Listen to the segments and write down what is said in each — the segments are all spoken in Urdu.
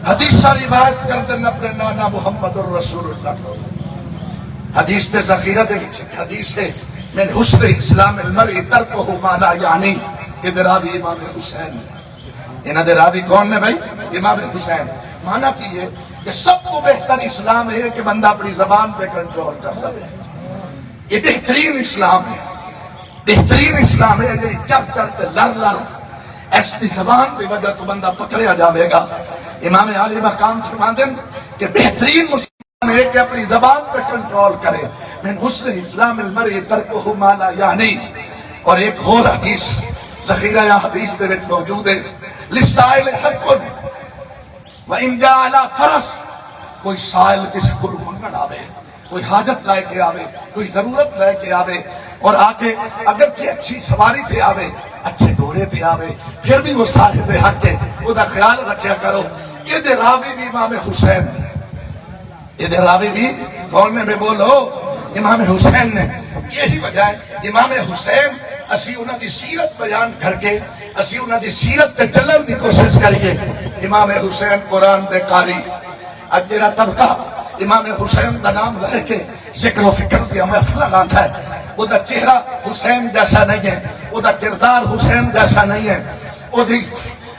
حدیث روایت کردن اپنے نانا محمد الرسول اللہ حدیث دے ذخیرہ دے حدیث ہے من حسن اسلام المرء ترکہ ما لا یعنی کہ دے راوی امام حسین انہاں دے راوی کون نے بھائی؟ امام حسین. مانا کی ہے کہ سب کو بہتر اسلام ہے کہ بندہ اپنی زبان پہ کنٹرول کر لے. یہ بہترین اسلام ہے, بہترین اسلام ہے جی چپ چپ لڑ لڑ ایسی زبان کی وجہ تو بندہ پکڑیا جاوے گا. امام عالی مقام فرماتے ہیں کہ بہترین مسلمان ہے کہ اپنی زبان پہ کنٹرول کرے. من حسن اسلام المرء ترکہ ما لا یعنی. اور ایک اور حدیث ذخیرہ یا حدیث دے وچ موجود ہے للسائل حق وان جاء علی فرس. کوئی سائل کسی کو منگن آوے, کوئی حاجت لائے کے آوے, کوئی ضرورت لائے کے آوے اور آ کے اگر کہ اچھی سواری تھے آوے, اچھے گھوڑے پہ آوے, پھر بھی وہ صاحب حق ہے, وہ دا خیال رکھیا کرو. یہ دے راوی بھی امام حسین نے, یہ دے راوی بھی کون نے بھی بولو امام حسین نے. یہی وجہ ہے امام حسین اسی انہاں دی سیرت بیان کر کے اسی انہاں دی سیرت تے چلن دی کوشش کریے. امام حسین قرآن دے قاری. اب جڑا طبقہ امام حسین دا نام لے کے ذکر و فکر دی محفل لاتا ہے, وہ دا چہرہ حسین جیسا نہیں ہے, وہ دا کردار حسین جیسا نہیں ہے,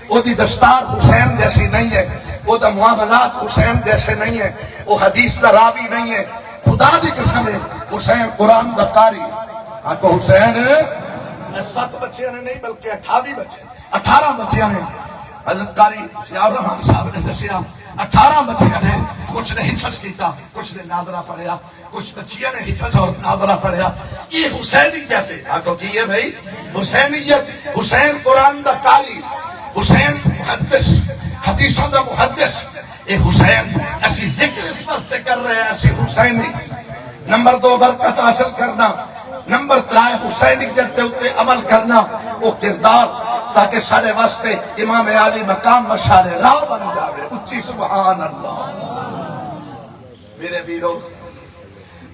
وہ دی دستار حسین جیسی نہیں ہے, وہ دا معاملات حسین جیسے نہیں ہے, وہ حدیث دا راوی نہیں ہے. خدا دی قسم ہے حسین قرآن دا قاری. آپ کو حسین 7 بچے نے نہیں بلکہ 18 بچے نے. حضرت قاری ضیاء الرحمن صاحب نے دسیا 18 بچے نے. کچھ نے حفظ کیتا, کچھ نے ناظرہ پڑھیا, کچھ بچیاں نے حفظ اور ناظرہ پڑھیا. یہ حسینیت ہے. آپ کو کی ہے بھائی حسینیت. حسین قرآن دا قاری, حسین محدث, حدیثوں دا محدث. اے حسین ایسی ذکر اس واسطے کر رہے ہیں ایسی حسینی. نمبر 2 برکت حاصل کرنا. نمبر 3 حسینیت کے اوپر عمل کرنا, وہ کردار تاکہ سارے واسطے امام عالی مقام مشعل راہ بن جاوے. اچھی سبحان اللہ. میرے ویرو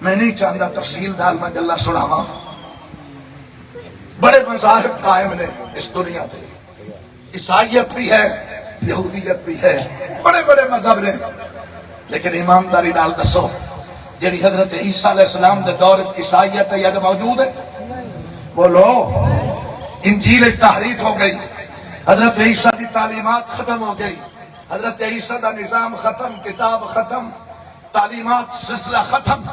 میں نہیں چاہتا تفصیل دار میں گلا سناواں. بڑے مذاہب قائم نے اس دنیا پہ, عیسائیت بھی ہے, یہودیت بھی ہے, بڑے بڑے مذہب نے. لیکن ایمانداری نال دسو جڑی حضرت عیسیٰ علیہ السلام دے دور عیسائیت ہے یا موجود ہے؟ بولو. انجیل تحریف ہو گئی, حضرت عیسیٰ دی تعلیمات ختم ہو گئی, حضرت عیسیٰ دا نظام ختم, کتاب ختم, تعلیمات سلسلہ ختم.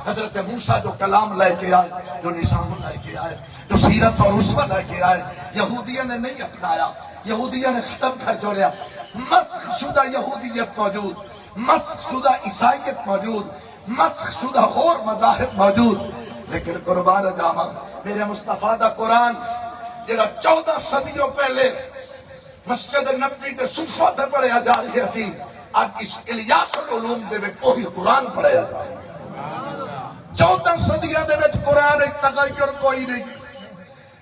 حضرت موسیٰ جو کلام لے کے آئے, جو نظام لے کے آئے, جو سیرت اور اسوہ لے کے آئے, یہودیوں نے نہیں اپنایا, یہودیوں نے ختم کر جوڑیا. مسخ شدہ یہودیت موجود, مسخ شدہ عیسائیت موجود, مسخ شدہ اور مذاہب موجود. لیکن قربان جاواں میرے مصطفیٰ دا قرآن جڑا 14 صدیوں پہلے مسجد نبوی دے صفحہ تے پڑھیا جا رہی سی, اب اس الیاس العلوم دے وچ وہی قرآن پڑھیا جا رہا. 14 صدیاں دے وچ قرآن ایک تغیر کوئی نہیں.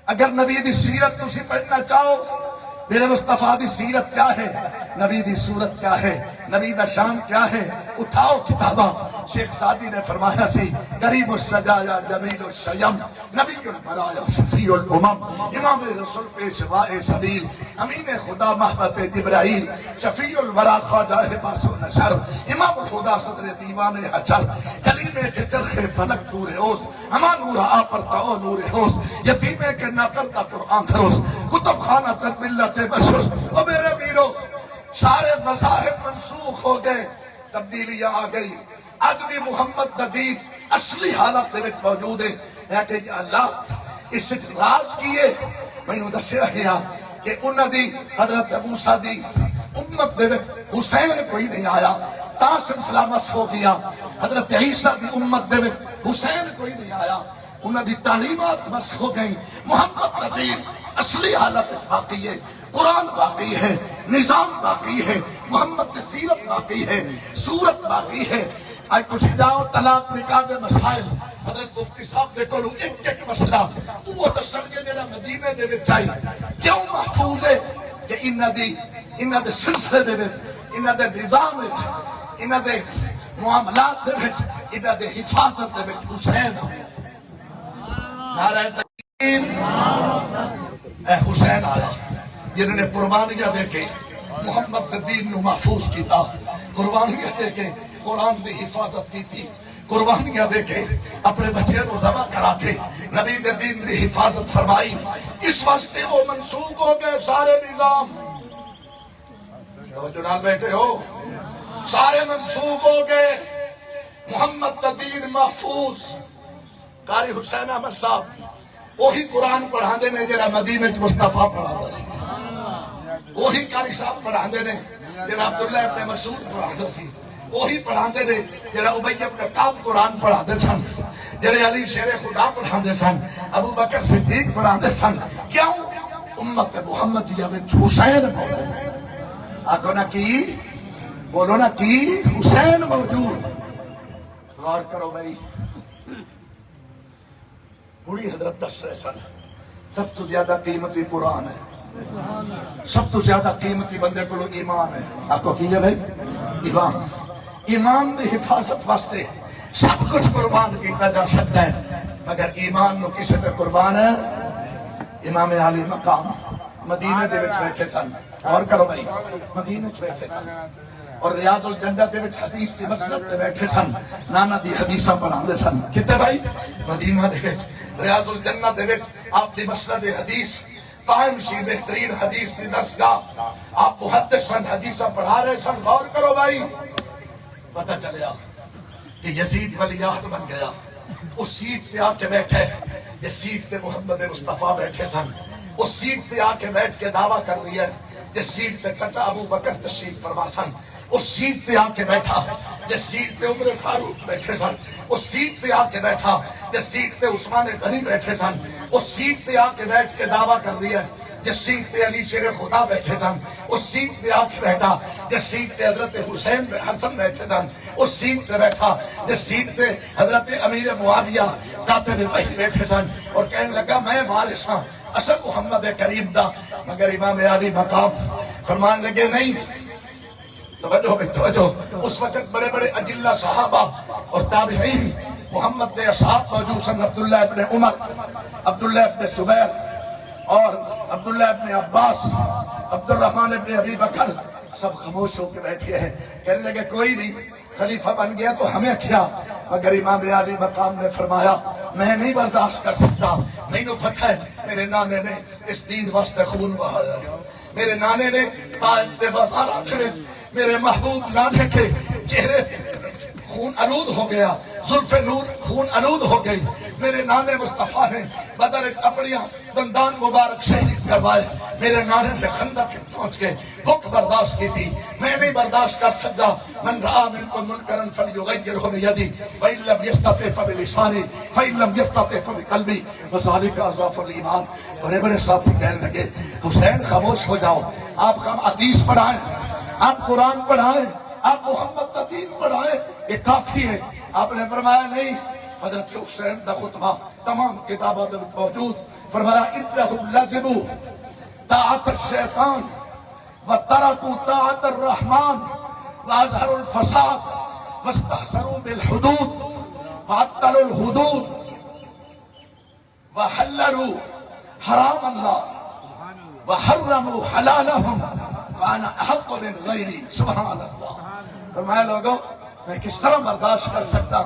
اگر نبی دی سیرت تسی پڑھنا چاہو, میرے مصطفیٰ دی سیرت کیا ہے, نبی دی صورت کیا ہے, نبی دا شان کیا ہے, اٹھاؤ کتاباں. شیخ سعدی نے فرمایا سی کریم السجایا جمیل الشیم نبی البرایا شفیع الامم, امام رسول پیشوائے سبیل, امین خدا محبت جبرائیل, شفیع الورا خواجہ باس و نشر, امام خدا صدر دیوان حشر, کلیمے کے چرخ فلک نور اوس, ہما نور آ پرتا او نور اوس, یتیمے کے نہ کرتا قرآن دروس, کتب خانہ تر ملت بشر. او میرے میرو سارے مذاہب منسوخ ہو گئے, تبدیلیاں آ گئی. آج بھی محمد دین اصلی حالت دے وچ موجود ہے. میں کہ اللہ اس راز کیے میں نے دسیا گیا کہ انہاں دی حضرت موسیٰ دی امت دے وچ حسین کوئی نہیں آیا, تا سلسلہ مس ہو گیا. حضرت عیسیٰ دی امت دے وچ حسین کوئی نہیں آیا, انہاں دی تعلیمات مس ہو گئی. محمد دین اصلی حالت باقی ہے, قرآن باقی ہے, نظام باقی ہے, محمد کی سیرت باقی ہے, صورت باقی ہے. آج کچھ جاؤ طلاق نکاح دے مسائل حضرت مفتی صاحب دے کولو ایک مسئلہ وہ دسن گے جڑا مدینے دے وچ آئی کیوں محفوظ ہے کہ انہاں دے سلسلے دے وچ, انہاں دے نظام وچ, انہاں دے معاملات دے وچ, انہاں دے حفاظت دے وچ حسین ہے. نعرہ تکبیر. اے حسین آیا جنہوں نے قربانیاں دے کے محمد دے دین نو محفوظ کیتا، قربانیاں دے کے قرآن دی حفاظت کی تھی، قربانیاں دے کے اپنے بچے کو ذبح کرا کے نبی دے دین دی حفاظت فرمائی۔ اس واسطے وہ منسوخ ہو گئے سارے نظام، جناب بیٹھے ہو، سارے منسوخ ہو گئے، محمد دا دین محفوظ۔ قاری حسین احمد صاحب وہی قرآن پڑھا دے نے جڑا مدینہ چ مصطفیٰ پڑھا دا سی، وہی قاری صاحب پڑھا دے نے جڑا عبداللہ ابن مسعود پڑھا دا سی، وہی پڑھا دے نے جڑا ابی ابن کعب قرآن پڑھا دے سن، جڑے علی شیر خدا پڑھا دے سن، ابو بکر صدیق پڑھا دے سن۔ کیوں؟ امت محمدیہ وچ حسین موجود، آکھو نا کی، بولو نا کی، حسین موجود۔ غور کرو بھائی، بڑی حضرت دس رہے سن سب تو زیادہ قیمتی قرآن ہے، سب تو زیادہ قیمتی بندے کو ایمان ہے۔ آپ کو کیجئے بھائی، ایمان، ایمان دی حفاظت واسطے سب کچھ قربان کیتا جا سکتا ہے، مگر ایمان نو کسی تے قربان ہے۔ امام علی مقام مدینہ دے وچ بیٹھے سن، اور کرو بھائی، مدینہ وچ بیٹھے سن، اور ریاض الجنہ دے وچ حدیث دی مسند تے بیٹھے سن، نانا دی حدیثاں پڑھاندے سن۔ کتے بھائی؟ مدینہ دے وچ ریاض الجنہ دے وچ آپ دی مسند حدیث قائم سی، بہترین حدیث دی درسگاہ، آپ محدث سن، حدیثاں پڑھا رہے سن۔ غور کرو بھائی، پتہ چلیا کہ یزید ولی عہد بن گیا، اس سیٹ پہ آ کے بیٹھے جس سیٹ پہ محمد مصطفیٰ بیٹھے سن، اس سیٹ پہ آ کے بیٹھ کے دعویٰ کر رہی ہے جس سیٹ پہ چچا ابو بکر تشریف فرما سن، اس سیٹ پہ آ کے بیٹھا جس سیٹ پہ عمر فاروق بیٹھے سن، اس سیٹ پہ آ کے بیٹھا جس سیٹ پہ عثمان غنی بیٹھے سن، اس سیٹ پہ آ کے بیٹھ کے دعویٰ کر رہی ہے جس سیٹ پہ علی شیر خدا بیٹھے سن، اس سیٹ پہ آ کے بیٹھا جس سیٹ پہ حضرت حسین حسن بیٹھے سن، اس سیٹ پہ بیٹھا جس سیٹ پہ حضرت امیر معاویہ کاتب وحی بیٹھے سن، اور کہنے لگا میں وارث ہوں اصل محمد کریم دا۔ مگر امام علی مقام فرمان لگے نہیں، توجہ بے توجہ، اس وقت بڑے بڑے اجلہ صحابہ اور تابعین محمد دے اصحاب موجود سن، عبداللہ ابن عمر، عبداللہ ابن زبیر اور عبداللہ ابن عباس، عبد الرحمن ابن ابی بکر، سب خاموش ہو کے بیٹھے ہیں۔ کہنے لگے کوئی نہیں، خلیفہ بن گیا تو ہمیں کیا؟ مگر امام علی مقام نے فرمایا میں نہیں برداشت کر سکتا، میں نے پتہ ہے میرے نانے نے اس دین واسطے خون بہایا ہے، میرے نانے نے طائف دے بازارات وچ میرے محبوب نانے کے چہرے خون آلود ہو گیا، زلف نور خون آلود ہو گئی، میرے نانے مصطفیٰ نے بدر اپنیاں دندان مبارک شہید کروائے، میرے نانے نے خندق پہنچ کے بھوک برداشت کی تھی، میں نہیں برداشت کر سکتا۔ من رآ منکم منکرا فلیغیرہ بیدی فإن لم یستطع فبلسانہ فإن لم یستطع فبقلبہ وذلک اضعف الایمان۔ بڑے بڑے ساتھی کہنے لگے حسین خاموش ہو جاؤ، آپ ہم حدیث پڑھائیں، آپ قرآن پڑھائیں، آپ محمد کا دین پڑھائیں، یہ کافی ہے۔ آپ نے فرمایا نہیں، حضرت حسین دا خطبہ تمام کتابات میں موجود، فرمایا انہم لزموا طاعت الشیطان وترکوا طاعت الرحمن واظہروا الفساد واستحسروا بالحدود وعطلوا الحدود وحللوا حرام اللہ وحرموا حلالہم فانا احق من غیری۔ سبحان اللہ۔ فرمایا لوگوں میں کس طرح برداشت کر سکتا؟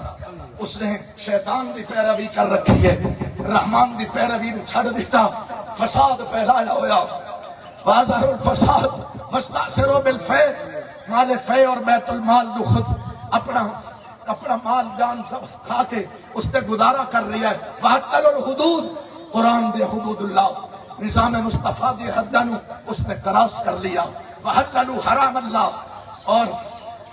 اس نے شیطان دی پیروی کر رکھی ہے، رحمان دی پیروی نے چھڑ دیتا، فساد پھیلایا ہوا، واظہر الفساد واستأثروا بالفے، مال فے اور بیت المال جو خود اپنا مال جان سب کھا کے اس نے گزارا کر لیا ہے، وَعَطَّلُوا الْحُدُودِ، قرآن دے حدود اللہ، نظام مصطفیٰ دی حدانو اس نے کراس کر لیا، وَحَلَّلُوا حرام اللہ، اور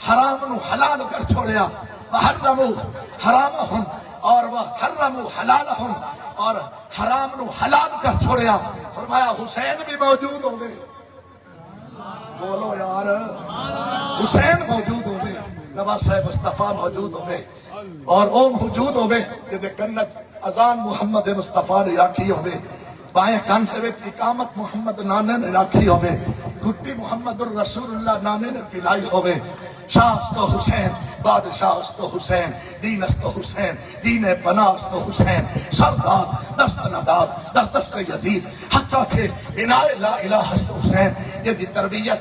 حرام نو حلال کر چھوڑیا، وَحَرَّمُوا حرامہم، اور وَحَرَّمُوا حلالہم، اور حرام نو حلال کر چھوڑیا۔ فرمایا حسین بھی موجود ہو گئے، بولو یار، حسین موجود ہو گئے، نواز صاحب مصطفیٰ موجود ہو گئے، اور وہ موجود ہو گئے کہ کنت اذان محمد مصطفیٰ نے آکھی ہو گئے، بائیں کان دے اقامت محمد نانے نے راکھی ہوئے، گھٹی محمد الرسول اللہ نانے نے پلائی ہوئے۔ شاہ است حسین، بادشاہ است حسین، دین است حسین، دین پناہ است حسین، سرداد دست نداد در دست یزید، حتیٰ کہ بنائے لا الہ است حسین۔ یہ دی تربیت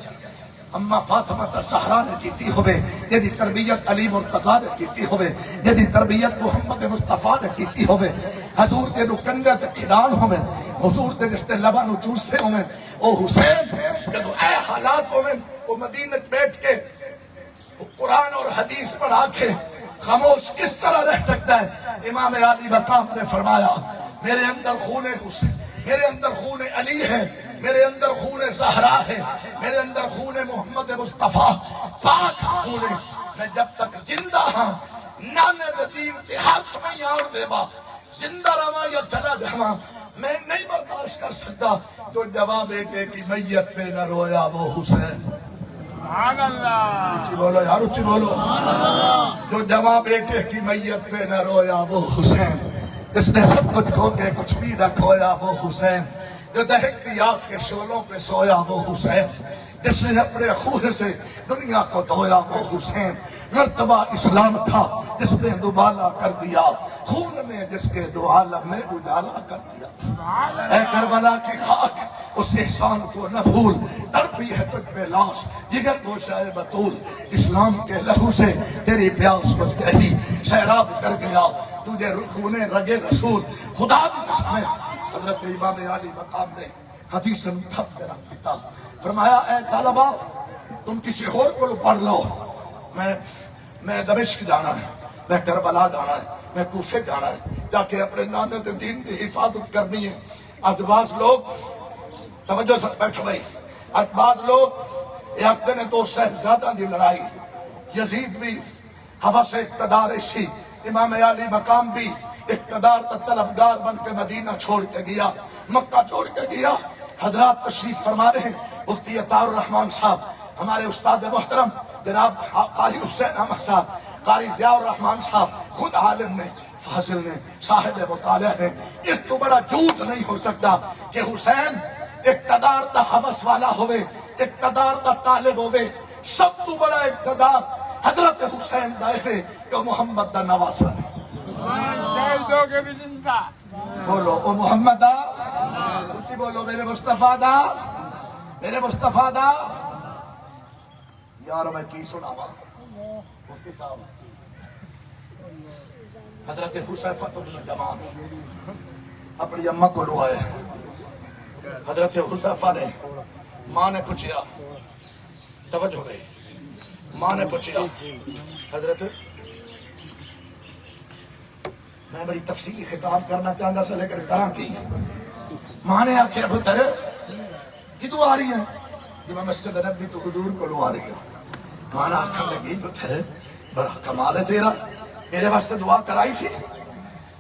اما فاطمہ زہرا نے کیتی ہوئے، جدی تربیت علی مرتضیٰ نے کیتی ہوئے، جدی تربیت محمد مصطفیٰ نے کیتی ہوئے، حضور دے نو کنگے تے کھڑان ہوئے، حضور دے رشتے لبا نو چوستے ہوئے، او حسین جدو اے حالات ہوئے، وہ مدینہ بیٹھ کے قرآن اور حدیث پڑھا کے خاموش کس طرح رہ سکتا ہے؟ امام علی مقام نے فرمایا میرے اندر خون حسین، میرے اندر خون علی ہے، میرے اندر خون زہرا ہے، میرے اندر خون محمد مصطفیٰ پاک خون ہے، میں جب تک زندہ ہاں نانے دین کے ہاتھ میں یار دے با زندہ رہا یا چلا جانا میں نہیں برداشت کر سکتا۔ تو جواب بیٹے کی میت پہ نہ رویا وہ حسین، سبحان اللہ، اچھی بولو یار اچھی بولو، جو جواب بیٹے کی میت پہ نہ رویا وہ حسین، جس نے سب کچھ کھو کے کچھ بھی نہ کھویا وہ حسین، جو دہکتی آگ کے شعلوں پہ سویا وہ حسین، جس نے اپنے خون سے دنیا کو دھویا وہ حسین، مرتبہ اسلام تھا جس نے دوبالا کر دیا، خون میں جس کے دو عالم میں اجالا کر دیا۔ اے کربلا کی خاک اس احسان کو نہ بھول، تڑپی ہے تجھ پہ لاش جگر گوشہ بطول، اسلام کے لہو سے تیری پیاس بجھ گئی، سیراب کر گیا تجھے خون رگے رسول، خدا بھی قسم ہے۔ حضرت امام علی مقام نے حدیث متحب میرا پتا فرمایا اے طالبہ تم کسی اور کو پڑھ لو، میں دمشق جانا ہے، میں کربلا جانا ہے، میں کوفے جانا ہے، جا کے اپنے نانے دین کی حفاظت کرنی ہے۔ آج بعض لوگ توجہ سے بیٹھو بھائی، آج بعض لوگ ایک دن دو صاحبزادہ دی لڑائی، یزید بھی حوث اقتدار اسی، امام علی مقام بھی اقتدار کا طلبگار بن کے مدینہ چھوڑ کے گیا، مکہ چھوڑ کے گیا۔ حضرات تشریف فرما رہے ہیں، مفتی عطا الرحمن صاحب، ہمارے استاد محترم جناب قاری حسین احمد صاحب، قاری ضیاء الرحمن صاحب، خود عالم نے، فاضل نے، صاحب مطالعہ نے، اس تو بڑا جھوٹ نہیں ہو سکتا کہ حسین اقتدار دا حوث والا ہوئے، اقتدار دا طالب ہوئے، سب تو بڑا اقتدار حضرت حسین دائرے کہ محمد دا نواسا ہے۔ شہیدوں کے بھی زندہ، بولو او محمد دا، اسی بولو میرے مصطفیٰ دا، میرے مصطفیٰ دا۔ یار میں کی سناوا مفتی صاحب، حضرت حذیفہ بن یمان اپنی اماں کو لو آئے، حضرت حذیفہ نے ماں نے پوچھیا، توجہ گئی، ماں نے پوچھیا حضرت، میں بڑی تفصیلی خطاب کرنا چاہتا سے لیکن کرا کی، ماں نے آکھیا پتر کدو آ رہی ہے؟ کہ میں مسجد نبی تو حضور کو لو آ رہی ہوں۔ ماں نے آکھا لگی پتر بڑا کمال ہے تیرا، میرے واسطے دعا کرائی سی؟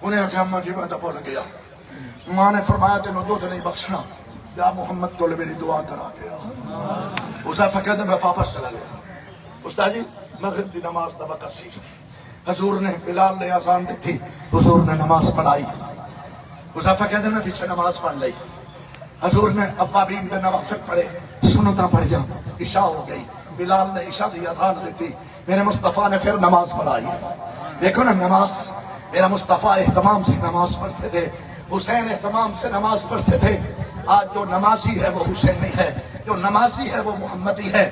انہیں آکھا اماں جی میں تو بھول گیا۔ ماں نے فرمایا تینوں دودھ نہیں بخشنا، جا محمد کو میری دعا کرا گیا۔ حذیفہ کہتے میں واپس چلا گیا۔ استاد جی مغرب دی نماز دا وقت سی، حضور نے بلال نے اذان دی تھی، حضور نے نماز پڑھائی، حذیفہ کہتے میں پیچھے نماز پڑھ لی، حضور نے اوابین دے نوافل پڑھے، سنتاں پڑھیا، عشاء ہو گئی، بلال نے عشاء دی اذان دی تھی، میرے مصطفیٰ نے پھر نماز پڑھائی۔ دیکھو نا نماز، میرا مصطفیٰ اہتمام سے نماز پڑھتے تھے، حسین اہتمام سے نماز پڑھتے تھے۔ آج جو نمازی ہے وہ حسینی ہے، جو نمازی ہے وہ محمدی ہے۔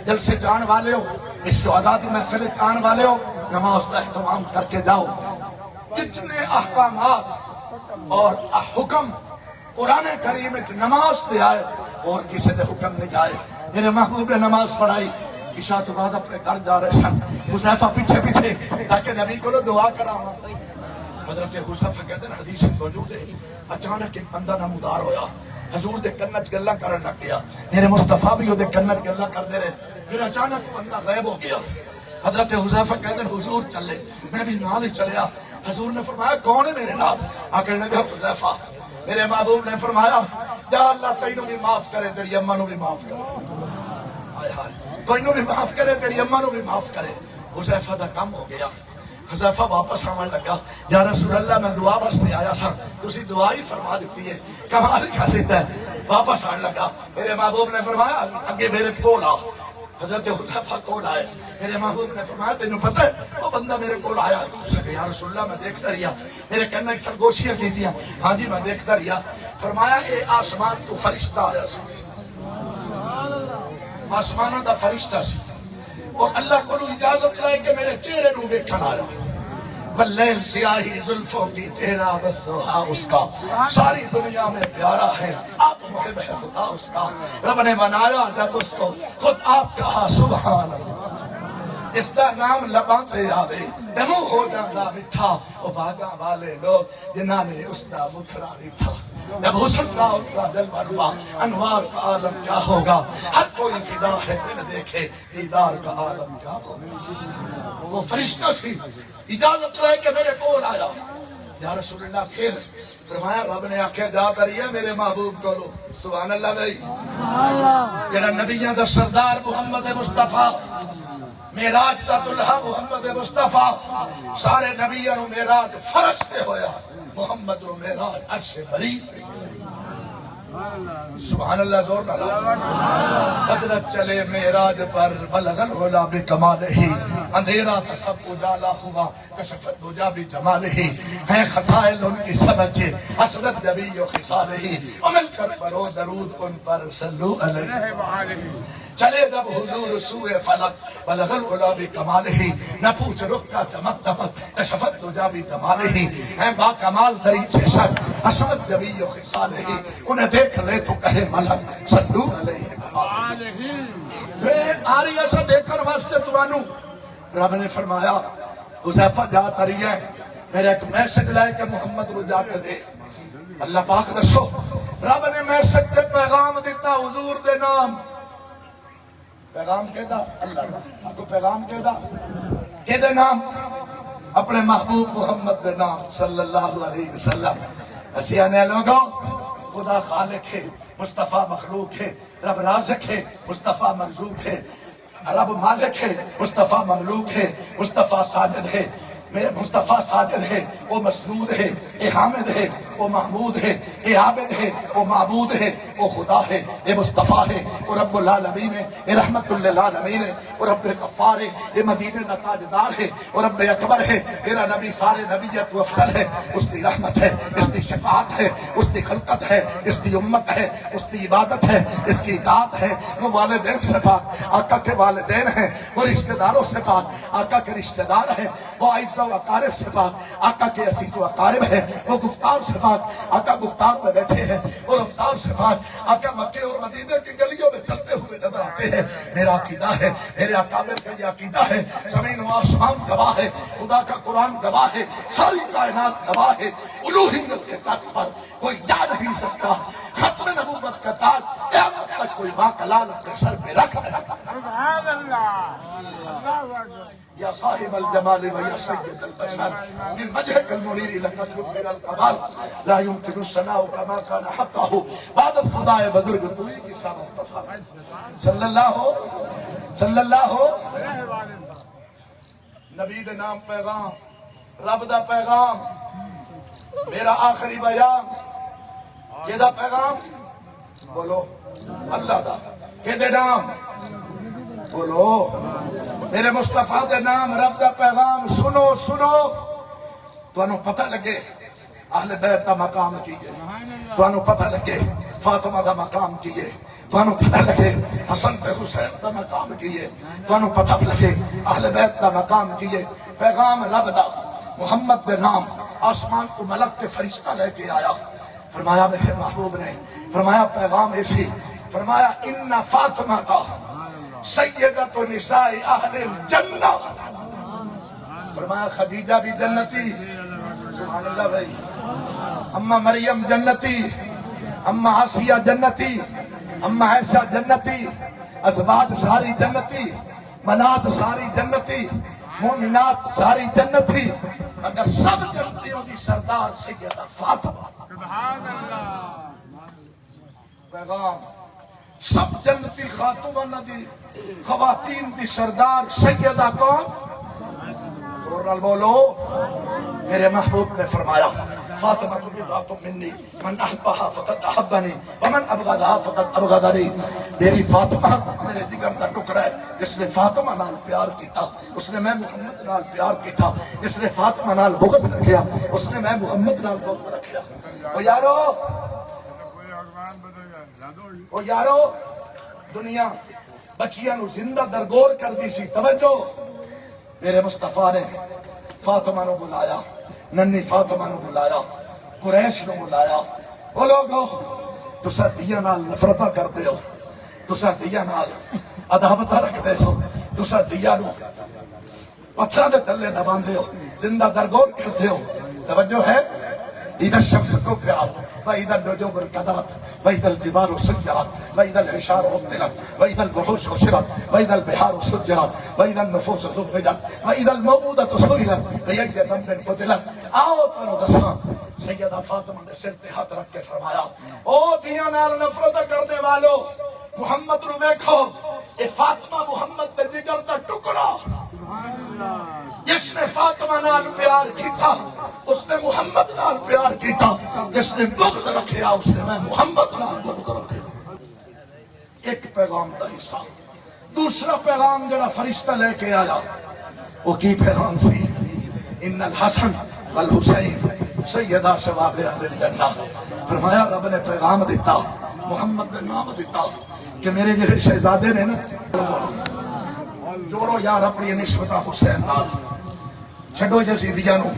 دل سے جان والے ہو، اس شہداء دی محفل آن والے ہو، نماز کا اہتمام کر کے جاؤ۔ جتنے احکامات اور حکم قرآن کریم میں نماز دے آئے اور کسی دے حکم نہیں جائے۔ میرے محبوب نے نماز پڑھائی، عشاء تو بعد اپنے گھر جا رہے سن، حذیفہ پیچھے پیچھے تاکہ نبی کو دعا کرا۔ حضرت حذیفہ کہتے ہیں حدیث موجود ہے، اچانک ایک بندہ نمودار ہویا، حضور دے کنت گلہ کرن لگ گیا، میرے مصطفیٰ بھی وہ دے کنت گلہ کر دے رہے، پھر اچانک بندہ غائب ہو گیا۔ حضرت حذیفہ کہتے ہیں حضور چلے، میں بھی نال ہی چلیا۔ حضور نے فرمایا کون ہے میرے نال؟ آکر نے کہا حذیفہ۔ میرے محبوب نے فرمایا یا اللہ تینوں بھی معاف کرے، تیری اماں نو بھی معاف کرے، ہائے ہائے، تینوں بھی معاف کرے، تیری اماں نو بھی معاف کرے۔ حذیفہ دا کم ہو گیا۔ حذیفہ واپس آنے لگا، یا رسول اللہ میں دعا واسطے آیا سا، تسی دعا ہی فرما دیتی ہے، کمال کر دیتا ہے۔ واپس آنے لگا، میرے محبوب نے فرمایا اگے میرے کول آ۔ حضرت حذیفہ کول آئے، میرے محبوب نے فرمایا تینوں پتہ ہے وہ بندہ میرے کول آیا؟ یا رسول اللہ میں دیکھتا رہیا، میرے کہنے کی سرگوشیاں کی تھی، ہاں جی میں دیکھتا رہیا۔ فرمایا اے آسمان تو فرشتہ آیا سی، آسمانوں دا فرشتہ سی اور اللہ کو اجازت لائے کہ میرے چہرے نو ویکھن آیا واللیل سیاہی زلفوں کی چہرہ بس سوہا اس کا ساری دنیا میں پیارا ہے آپ محب ہے خدا اس کا رب نے بنایا جب اس کو خود آپ کہا سبحان اللہ اس کا نام لباں تے آوے دمو ہو جانا مٹھا وہ بھاگا والے لوگ جنہاں نے اس کا مکھڑا مٹھا جب حسن کا اس کا دل بنوا انوار کا عالم کیا ہوگا ہر کوئی فدا ہے دل دیکھے دیدار کا عالم کیا ہوگا وہ فرشتہ سی اجازت رہے کہ میرے کول آیا یا رسول اللہ پھر فرمایا رب نے آکھیا جا کریے میرے محبوب کو لو سبحان اللہ بھائی جنہا نبیوں دا سردار محمد مصطفیٰ میراج دا دلہا محمد مصطفیٰ سارے نبیوں میراج فرش تے ہویا محمد و میراج عرش بری سبحان اللہ زور نہ حضرت چلے میراج پر بلغ العلا بکمالہ اندھیرا تو سب اجالا ہوا کشفت دجا بھی جمالہ ہیں خسائل ان کی سمجھے حسرت جبی و خسالہ مل کر پڑھو درود ان پر صلو علیہ چلے جب حضور سوئے فلک بلغ العلا بکمالہ نہ پوچھ رخ کا چمک دمک کشفت دجا بھی جمالہ ہیں با کمال دریچے شک حسرت جبی و خسالہ انہیں دیکھ لے تو کہے ملک صلو علیہ میں آریہ سے دیکھ کر واسطے توانوں رب نے فرمایا حذیفہ جا تری ہے میرے ایک میسج لائے کہ محمد رو جا کے دے اللہ پاک دسو رب نے میسج دے پیغام دیتا حضور دے نام پیغام کہتا اللہ کو پیغام کہتا کہ دے نام اپنے محبوب محمد دے نام صلی اللہ علیہ وسلم اسی آنے لوگوں خدا خالق ہے مصطفیٰ مخلوق ہے رب رازق ہے مصطفیٰ مرزوق ہے رب مالک ہے مصطفیٰ مملوک ہے مصطفیٰ ساجد ہے میرے مصطفیٰ ساجد ہے وہ مسنود ہے اے حامد ہے وہ محمود ہے اے عابد ہے وہ معبود ہے وہ خدا ہے اے مصطفیٰ ہے وہ رب العالمین ہے اے رحمت للعالمین ہے وہ رب غفار ہے اے مدینے کا تاجدار ہے وہ رب اکبر ہے تیرا نبی سارے نبیت و افضل ہے اس کی رحمت ہے اس کی شفاعت ہے اس کی خلقت ہے اس کی امت ہے اس کی عبادت ہے اس کی اطاعت ہے وہ والدین سے پاک آقا کے والدین ہیں وہ رشتہ داروں سے پاک آقا کے رشتہ دار ہیں وہ عزیز و اقارب سے پاک آقا کے عزیز و اقارب ہیں وہ گفتار سے پاک آقا گفتار میں بیٹھے ہیں وہ رفتار سے پاک آقا مکے اور مدینے کی گلیوں میں چلتے ہوئے نظر آتے ہیں میرا عقیدہ ہے میرے اکابر کا یہ عقیدہ ہے زمین و آسمان گواہ ہے خدا کا قرآن گواہ ہے ساری کائنات گواہ ہے الوہیت کے تخت پر کوئی جا نہیں سکتا ختم نبوت کا تاج قیامت تک کوئی ماں کا لال اپنے سر پہ رکھ سبحان اللہ یا صاحب الجمال و یا سید البشر من وجهك المنیر لقد ذکر الکمال لا يمكن الثناء كما كان حقه بعد خدا بزرگ کوئی کی سب مختصر صلی اللہ نبی دے نام پیغام رب دا پیغام میرا آخری بیان کہ دا پیغام بولو اللہ دا کہ دے نام بولو میرے مصطفیٰ دے نام رب دا پیغام سنو تو انہوں پتہ لگے اہل بیت دا مقام کیے تو انہوں پتہ لگے فاطمہ دا مقام کیے تو انہوں پتہ لگے حسن پہ حسین دا مقام کیے تو انہوں پتہ لگے اہل بیت دا مقام کیے پیغام رب دا محمد دے نام آسمان کو ملک کے فرشتہ لے کے آیا فرمایا میرے محبوب نے فرمایا پیغام ایسی فرمایا ان فاطمہ کا سیدت نساء اہل الجنہ فرمایا خدیجہ بھی جنتی سبحان اللہ بھائی اما مریم جنتی اما آسیہ جنتی اما عائشہ جنتی ازواج ساری جنتی منات ساری جنتی مومنات ساری جنتی مگر سب جنتیوں کی سردار سیدہ فاطمہ سبحان اللہ پیغام سب جنتی خاتون دی خواتین دی سردار سیدہ کون زور نال بولو میرے محبوب نے فرمایا فاطمہ کو بضعۃ منی من احبها فقد احبنی ومن ابغضها فقد ابغضنی میری فاطمہ میرے جگر دا ٹکڑا ہے جس نے فاطمہ نال پیار کیتا اس نے میں محمد نال پیار کیتا جس نے فاطمہ نال بغض رکھیا اس نے میں محمد نال بغض رکھیا او یارو دنیا بچیاں نو زندہ درگور کر دی سی. توجہ میرے مصطفیٰ نے فاطمہ نو بلایا, ننی فاطمہ نو بلایا, قریش نو بلایا. وہ لوگو تسا دیا نال نفرتہ کر دے ہو, تسا دیا نال عداوتہ رکھ دے ہو, تسا دیا نو پتھرہ دے تلے دبان دے ہو, زندہ درگور کر دے ہو. توجہ ہے اِذَا الشَّمْسُ كُوِّرَتْ وَإِذَا النُّجُومُ انكَدَرَتْ وَإِذَا الْجِبَالُ سُيِّرَتْ وَإِذَا الْعِشَارُ عُطِّلَتْ وَإِذَا الْوُحُوشُ حُشِرَتْ وَإِذَا الْبِحَارُ سُجِّرَتْ وَإِذَا النُّفُوسُ زُوِّجَتْ وَإِذَا الْمَوْءُودَةُ سُئِلَتْ بِأَيِّ ذَنبٍ قُتِلَتْ. آؤ تمہیں دساں. سیدہ فاطمہ نے سر تے ہاتھ رکھ کے فرمایا, او دیاں نال نفرت کرنے والو محمد نو ویکھو, اے فاطمہ محمد دے جگر دا ٹکڑا. جس نے فاطمہ نال پیار کیتا اس نے محمد نال پیار کیتا, جس نے بغض رکھیا اس نے میں محمد نال بغض رکھیا. ایک پیغام دا حصہ. دوسرا پیغام جڑا فرشتہ لے کے آیا وہ کی پیغام سی؟ ان الحسن والحسین سیدہ شباب اہل الجنہ. فرمایا رب نے پیغام دیتا, محمد نے نام دیتا کہ میرے جڑے شہزادے نے نا جوڑو یار اپنی نسبت حسین نال, چھڈو یزیدیاں نو,